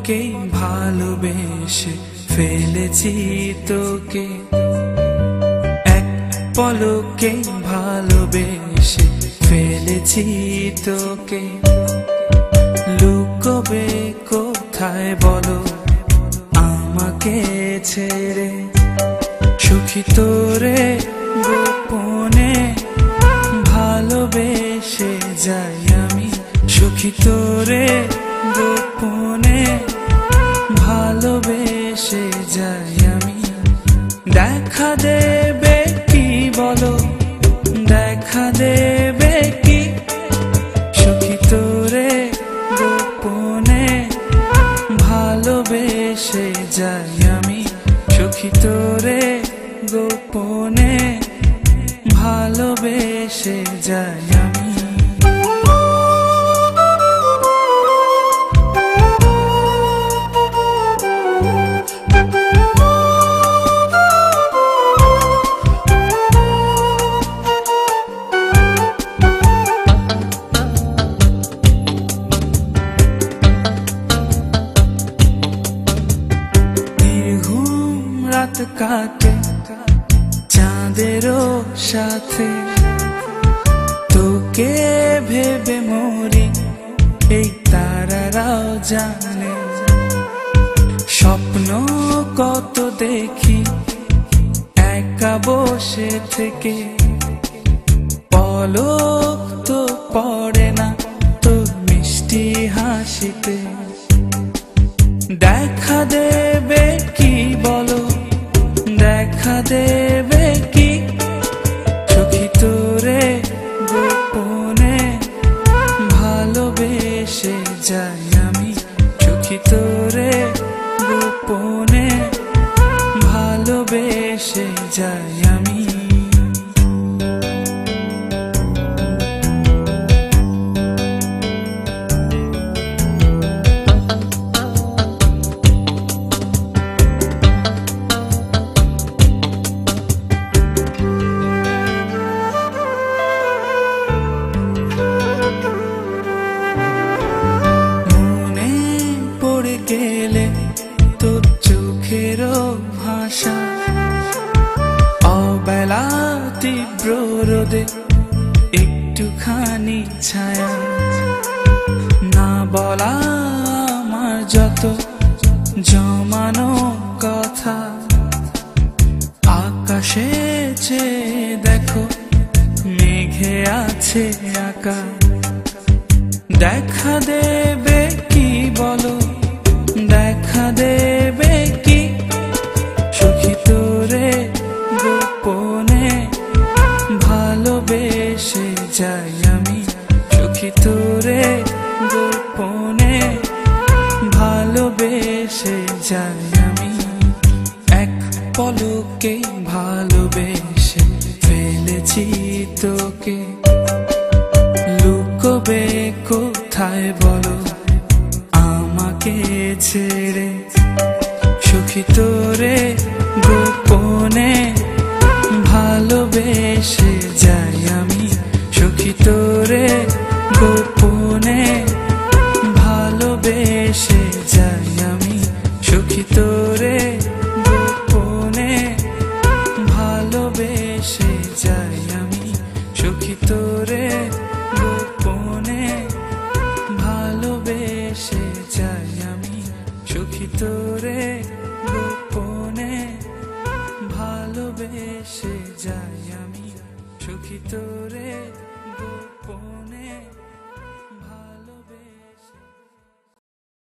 পলকেই ভালোবেসে ফেলেছি তোকে, এক পলকেই ভালোবেসে ফেলেছি তোকে। লুকোবে কোথায় বলো আমাকে ছেড়ে, সুখী তোরে গোপনে ভালোবেসে যাই আমি, সুখী তোরে গোপনে ভালোবেসে যাই আমি। দেখা দেবে কি বলো, দেখা দেবে কি, সুখী তোরে গোপনে ভালোবেসে যাই আমি, সুখী তোরে গোপনে ভালোবেসে যাই আমি। রাত কাটে চাঁদেরও সাথে, তোকে ভেবে মরি এই তারারাও জানে। স্বপ্ন কত দেখি একা বসে থেকে, পলক তো পড়ে না তোর মিষ্টি হাসিতে। দেখা দেবে কি বলো, দেখা দেবে কি, সুখী তোরে গোপনে ভালোবেসে যাই আমি, সুখী তোরে গোপনে ভালোবেসে যাই আমি। গেলে তোর চোখেরও ভাষা, অবেলা তীব্র রোদে একটুখানি ছায়া, না বলা আমার যত জমানো কথা। আকাশে চেয়ে দেখো মেঘে আছে আঁকা, দেখা দেবে কি বলো, দেখা দেবে কি, সুখী তোরে গোপনে ভালোবেসে যাই আমি, সুখী তোরে গোপনে ভালোবেসে যাই আমি। এক পলকে ভালোবেসে ফেলেছি তোকে, লুকোবে কোথায় বলো আমাকে ছেড়ে, সুখী তোরে গোপনে ভালোবেসে যাই আমি, সুখী তোরে গোপনে ভালোবেসে যাই আমি, সুখী তোরে গোপনে ভালোবেসে যাই আমি, সুখী তোরে গোপনে ভালোবেসে যাই আমি, সুখী তোরে গোপনে ভালোবেসে যাই আমি, সুখী তোরে গোপনে।